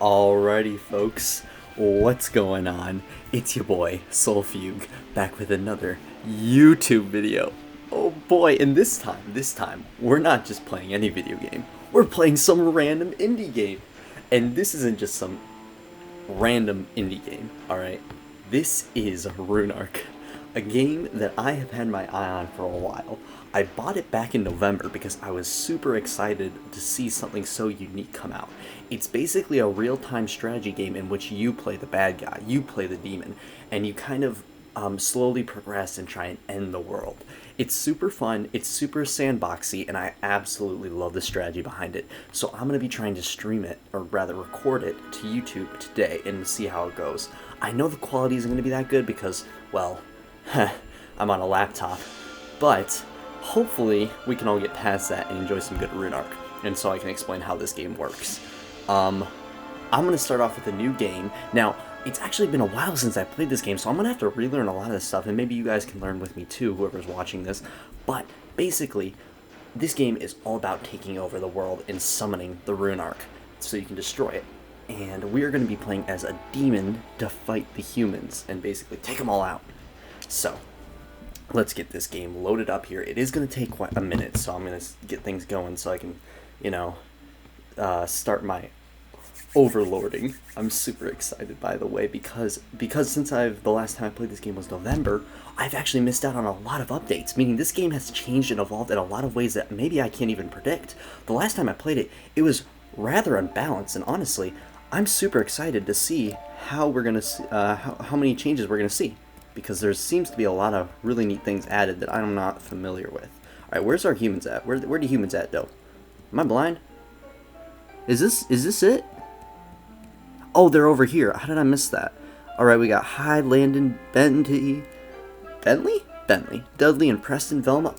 Alrighty, folks, what's going on? It's your boy, Soulfugue, back with another YouTube video. Oh boy, and this time, we're not just playing any video game. We're playing some random indie game. And this isn't just some random indie game, alright? This is Ruinarch, a game that I have had my eye on for a while. I bought it back in November because I was super excited to see something so unique come out. It's basically a real-time strategy game in which you play the bad guy, you play the demon, and you kind of slowly progress and try and end the world. It's super fun, it's super sandboxy, and I absolutely love the strategy behind it. So I'm going to be trying to stream it, or rather record it, to YouTube today and see how it goes. I know the quality isn't going to be that good because, well, I'm on a laptop, but hopefully we can all get past that and enjoy some good Ruinarch, and so I can explain how this game works. I'm going to start off with a new game. Now, it's actually been a while since I played this game, so I'm going to have to relearn a lot of this stuff, and maybe you guys can learn with me too, whoever's watching this. But basically, this game is all about taking over the world and summoning the Ruinarch so you can destroy it. And we are going to be playing as a demon to fight the humans and basically take them all out. So, let's get this game loaded up here. It is going to take quite a minute, so I'm going to get things going so I can, start my overlording. I'm super excited, by the way, because since the last time I played this game was November, I've actually missed out on a lot of updates, meaning this game has changed and evolved in a lot of ways that maybe I can't even predict. The last time I played it, it was rather unbalanced, and honestly, I'm super excited to see how we're going to how many changes we're going to see, because there seems to be a lot of really neat things added that I'm not familiar with. Alright, where's our humans at? Where the humans at, though? Am I blind? Is this it? Oh, they're over here. How did I miss that? Alright, we got Hyde, Landon, Bentley, Dudley, and Preston, Velma?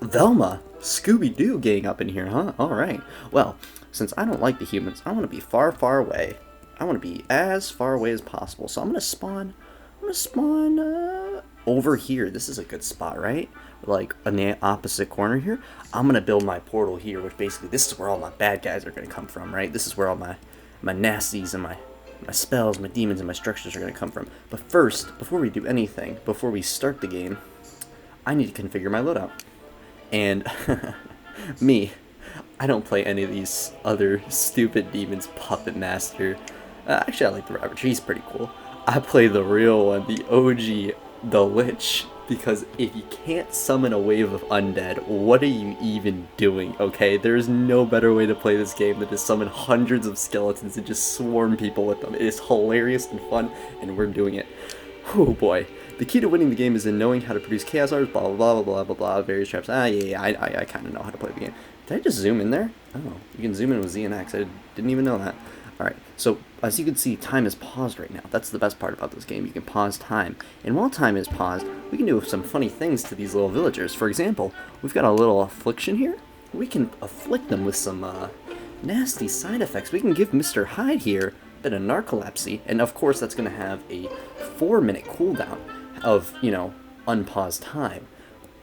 Scooby-Doo gang up in here, huh? Alright. Well, since I don't like the humans, I want to be far, far away. I want to be as far away as possible. So I'm going to spawn over here. This is a good spot, right? Like in the opposite corner here. I'm going to build my portal here, which basically this is where all my bad guys are going to come from, right? This is where all my nasties and my spells, my demons, and my structures are going to come from. But first, before we do anything, before we start the game, I need to configure my loadout. And I don't play any of these other stupid demons, Puppet Master. Actually, I like the Ravager. He's pretty cool. I play the real one, the OG, the Lich, because if you can't summon a wave of undead, what are you even doing, okay? There's no better way to play this game than to summon hundreds of skeletons and just swarm people with them. It is hilarious and fun, and we're doing it. Oh boy. The key to winning the game is in knowing how to produce chaos ores, blah, blah, blah, blah, blah, blah, various traps. I kind of know how to play the game. Did I just zoom in there? Oh, you can zoom in with Z and X. I didn't even know that. Alright, so as you can see, time is paused right now. That's the best part about this game. You can pause time. And while time is paused, we can do some funny things to these little villagers. For example, we've got a little affliction here. We can afflict them with some nasty side effects. We can give Mr. Hyde here a bit of narcolepsy. And of course, that's going to have a 4-minute cooldown of, unpaused time.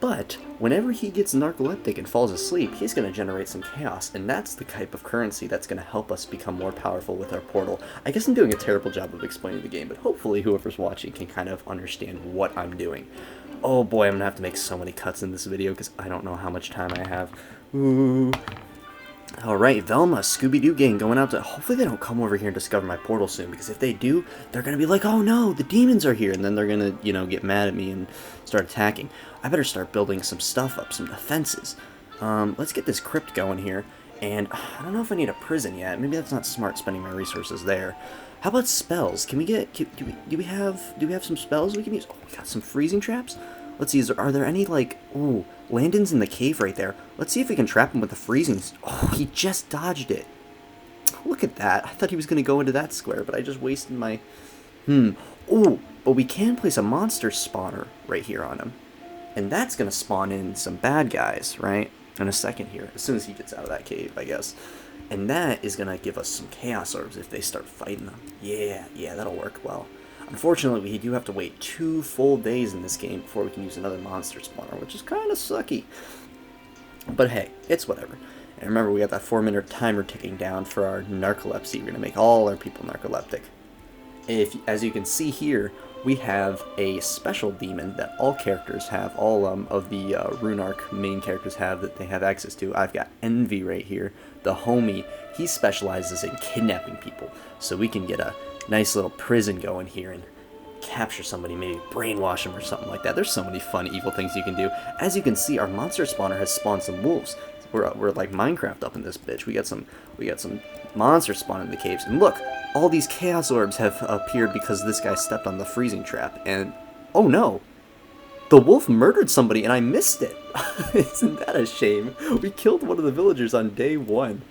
But whenever he gets narcoleptic and falls asleep, he's going to generate some chaos, and that's the type of currency that's going to help us become more powerful with our portal. I guess I'm doing a terrible job of explaining the game, but hopefully whoever's watching can kind of understand what I'm doing. Oh boy, I'm going to have to make so many cuts in this video because I don't know how much time I have. Ooh. Alright, Velma, Scooby-Doo gang going out to... Hopefully they don't come over here and discover my portal soon, because if they do, they're going to be like, oh no, the demons are here, and then they're going to, get mad at me and start attacking. I better start building some stuff up, some defenses. Let's get this crypt going here, and I don't know if I need a prison yet. Maybe that's not smart spending my resources there. How about spells? Can we get... Do we have some spells we can use? Oh, we got some freezing traps? Let's see, are there any, like... Oh, Landon's in the cave right there. Let's see if we can trap him with the freezing... Oh, he just dodged it. Look at that. I thought he was going to go into that square, but I just wasted my... Oh, but we can place a monster spawner right here on him. And that's going to spawn in some bad guys, right? In a second here, as soon as he gets out of that cave, I guess. And that is going to give us some chaos orbs if they start fighting them. Yeah, that'll work well. Unfortunately, we do have to wait 2 full days in this game before we can use another monster spawner, which is kind of sucky. But hey, it's whatever. And remember, we got that 4-minute timer ticking down for our narcolepsy. We're going to make all our people narcoleptic. As you can see here, we have a special demon that all characters have, all of the Ruinarch main characters have, that they have access to. I've got Envy right here, the homie. He specializes in kidnapping people, so we can get a nice little prison going here and capture somebody, maybe brainwash them or something like that. There's so many fun, evil things you can do. As you can see, our monster spawner has spawned some wolves. We're like Minecraft up in this bitch. We got some monsters spawning in the caves, and look, all these chaos orbs have appeared because this guy stepped on the freezing trap. And oh no, the wolf murdered somebody, and I missed it. Isn't that a shame? We killed one of the villagers on day 1.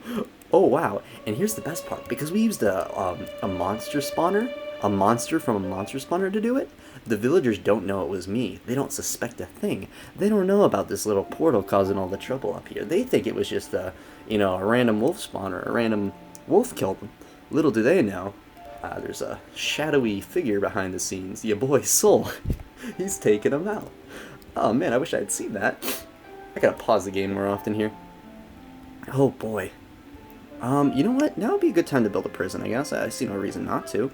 Oh wow! And here's the best part: because we used a monster spawner, a monster from a monster spawner to do it, the villagers don't know it was me. They don't suspect a thing. They don't know about this little portal causing all the trouble up here. They think it was just a random wolf spawner, a random wolf killed them. Little do they know, there's a shadowy figure behind the scenes. Your boy Soul. He's taking them out. Oh man, I wish I had seen that. I gotta pause the game more often here. Oh boy. You know what? Now would be a good time to build a prison, I guess. I see no reason not to.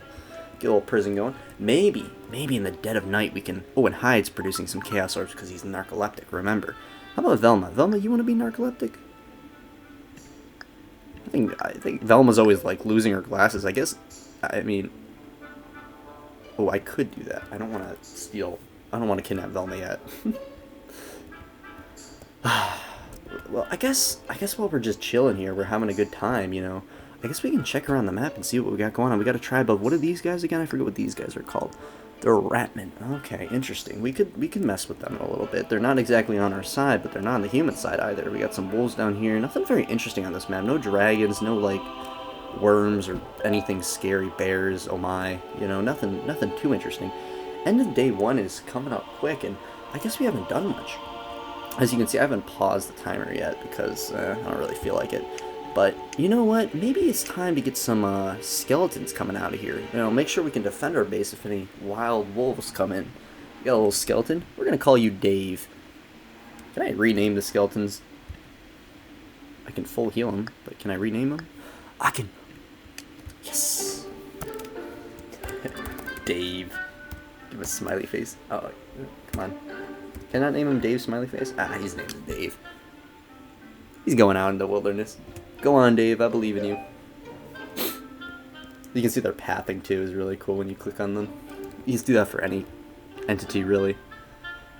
Get a little prison going. Maybe in the dead of night we can... Oh, and Hyde's producing some chaos orbs because he's narcoleptic, remember. How about Velma? Velma, you want to be narcoleptic? I think Velma's always, like, losing her glasses. I guess... I mean... Oh, I could do that. I don't want to steal... I don't want to kidnap Velma yet. Well, I guess while we're just chilling here, we're having a good time, you know. I guess we can check around the map and see what we got going on. We got a tribe of... What are these guys again? I forget what these guys are called. They're Ratmen. Okay, interesting. We could mess with them a little bit. They're not exactly on our side, but they're not on the human side either. We got some wolves down here. Nothing very interesting on this map. No dragons, no, like, worms or anything scary. Bears, oh my. You know, nothing too interesting. End of day 1 is coming up quick, and I guess we haven't done much. As you can see, I haven't paused the timer yet because I don't really feel like it. But you know what? Maybe it's time to get some skeletons coming out of here. You know, make sure we can defend our base if any wild wolves come in. You got a little skeleton? We're gonna call you Dave. Can I rename the skeletons? I can full heal them, but can I rename them? I can. Yes. Dave. Give a smiley face. Oh, come on. Can I name him Dave Smiley Face? Ah, he's named Dave. He's going out in the wilderness. Go on, Dave. I believe in you. You can see their pathing, too, is really cool when you click on them. You can do that for any entity, really.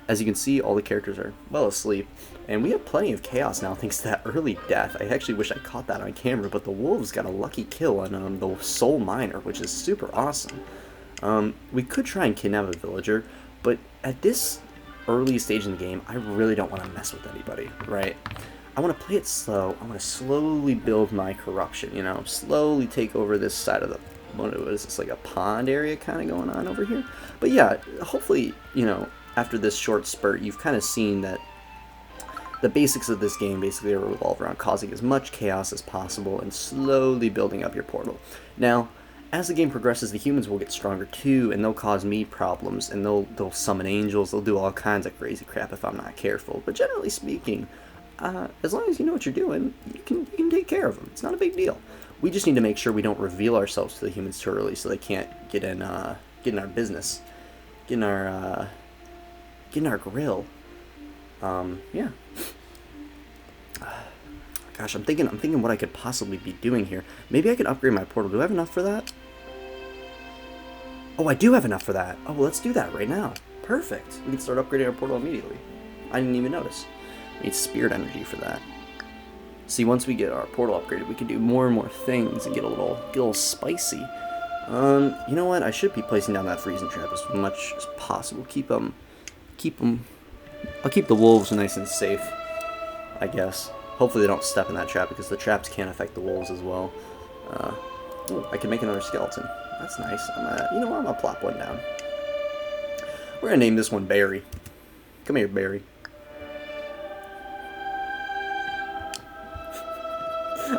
As you can see, all the characters are well asleep. And we have plenty of chaos now, thanks to that early death. I actually wish I caught that on camera, but the wolves got a lucky kill on the soul miner, which is super awesome. We could try and kidnap a villager, but at this early stage in the game, I really don't want to mess with anybody, right? I want to play it slow. I want to slowly build my corruption, you know, slowly take over this side of the, what is this, like a pond area kind of going on over here? But yeah, hopefully, you know, after this short spurt, you've kind of seen that the basics of this game basically revolve around causing as much chaos as possible and slowly building up your portal. Now, as the game progresses, the humans will get stronger too, and they'll cause me problems, and they'll summon angels, they'll do all kinds of crazy crap if I'm not careful. But generally speaking, as long as you know what you're doing, you can take care of them. It's not a big deal. We just need to make sure we don't reveal ourselves to the humans too early, so they can't get in our business, get in our grill. Yeah. Gosh, I'm thinking what I could possibly be doing here. Maybe I could upgrade my portal. Do I have enough for that? Oh, I do have enough for that. Oh, well, let's do that right now. Perfect. We can start upgrading our portal immediately. I didn't even notice. We need spirit energy for that. See, once we get our portal upgraded, we can do more and more things and get a little spicy. You know what? I should be placing down that freezing trap as much as possible. I'll keep the wolves nice and safe, I guess. Hopefully they don't step in that trap, because the traps can affect the wolves as well. Ooh, I can make another skeleton. That's nice. You know what? I'm gonna plop one down. We're gonna name this one Barry. Come here, Barry.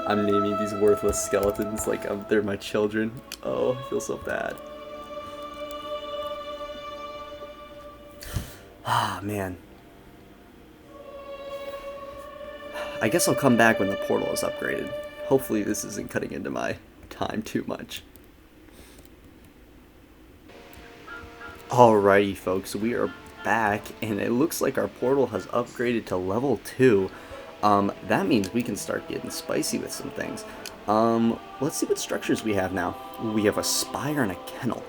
I'm naming these worthless skeletons like they're my children. Oh, I feel so bad. Ah, man. I guess I'll come back when the portal is upgraded. Hopefully this isn't cutting into my time too much. Alrighty folks, we are back and it looks like our portal has upgraded to level 2. That means we can start getting spicy with some things. Let's see what structures we have now. We have a spire and a kennel.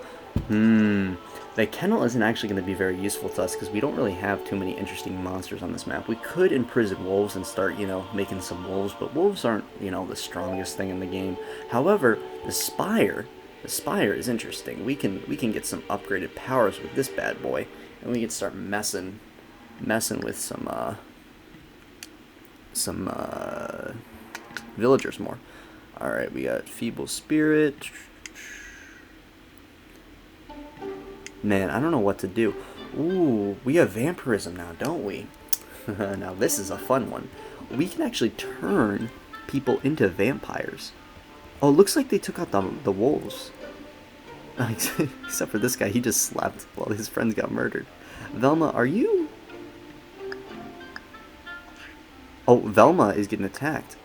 The kennel isn't actually going to be very useful to us because we don't really have too many interesting monsters on this map. We could imprison wolves and start, making some wolves, but wolves aren't, the strongest thing in the game. However, the spire is interesting. We can get some upgraded powers with this bad boy, and we can start messing with some villagers more. All right, we got feeble spirit. Man, I don't know what to do. Ooh, we have vampirism now, don't we? Now this is a fun one. We can actually turn people into vampires. Oh, it looks like they took out the wolves. Except for this guy, he just slept while his friends got murdered. Velma, are you... Oh, Velma is getting attacked.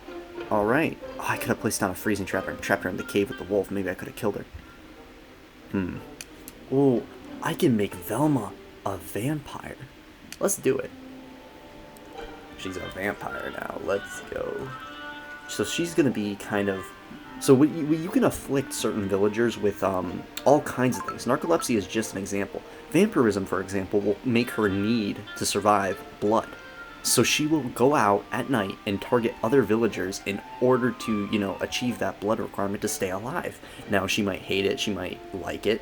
Alright. Oh, I could have placed down a freezing trap and trapped her in the cave with the wolf. Maybe I could have killed her. Oh, I can make Velma a vampire. Let's do it. She's a vampire now. Let's go. So she's going to be kind of... So you can afflict certain villagers with all kinds of things. Narcolepsy is just an example. Vampirism, for example, will make her need to survive blood. So she will go out at night and target other villagers in order to, achieve that blood requirement to stay alive. Now, she might hate it, she might like it.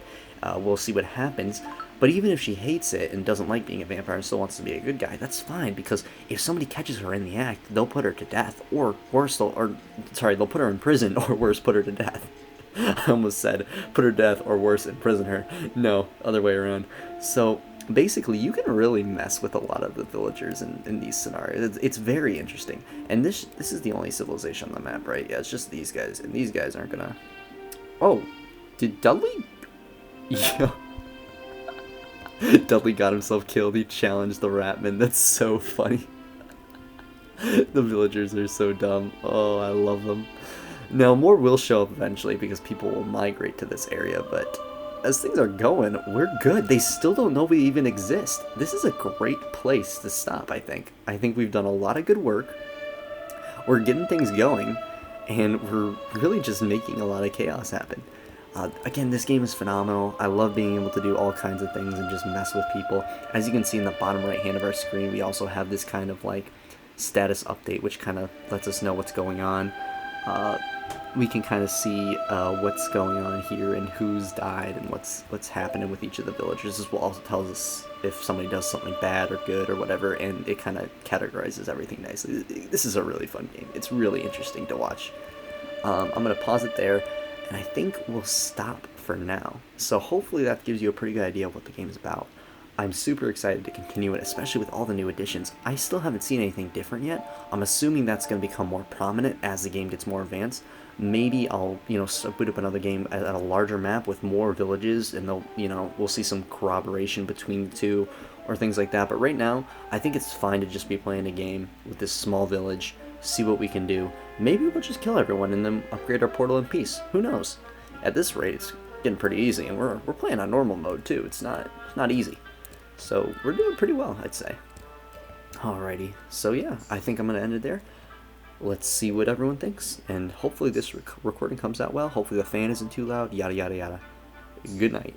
We'll see what happens. But even if she hates it and doesn't like being a vampire and still wants to be a good guy, that's fine, because if somebody catches her in the act, they'll put her to death, or worse, they'll put her in prison, or worse, put her to death. I almost said put her to death, or worse, imprison her. No, other way around. So basically, you can really mess with a lot of the villagers in these scenarios. It's very interesting. And this is the only civilization on the map, right? Yeah, it's just these guys, and these guys aren't gonna... Oh, did Dudley... Yeah. Dudley got himself killed. He challenged the Ratman. That's so funny. The villagers are so dumb. Oh, I love them. Now, more will show up eventually because people will migrate to this area, but as things are going, we're good. They still don't know we even exist. This is a great place to stop, I think. I think we've done a lot of good work. We're getting things going, and we're really just making a lot of chaos happen. Again, this game is phenomenal. I love being able to do all kinds of things and just mess with people. As you can see in the bottom right hand of our screen, we also have this kind of like status update, which kind of lets us know what's going on. We can kind of see what's going on here and who's died and what's happening with each of the villagers. This will also tell us if somebody does something bad or good or whatever, and it kind of categorizes everything nicely. This is a really fun game. It's really interesting to watch. I'm going to pause it there. And I think we'll stop for now. So hopefully that gives you a pretty good idea of what the game is about. I'm super excited to continue it, especially with all the new additions. I still haven't seen anything different yet. I'm assuming that's going to become more prominent as the game gets more advanced. Maybe I'll, boot up another game at a larger map with more villages, and they'll, we'll see some corroboration between the two or things like that. But right now, I think it's fine to just be playing a game with this small village, see what we can do. Maybe we'll just kill everyone and then upgrade our portal in peace. Who knows? At this rate, it's getting pretty easy, and we're playing on normal mode too. It's not easy. So we're doing pretty well, I'd say. Alrighty. So yeah, I think I'm gonna end it there. Let's see what everyone thinks, and hopefully this recording comes out well. Hopefully the fan isn't too loud. Yada yada yada. Good night.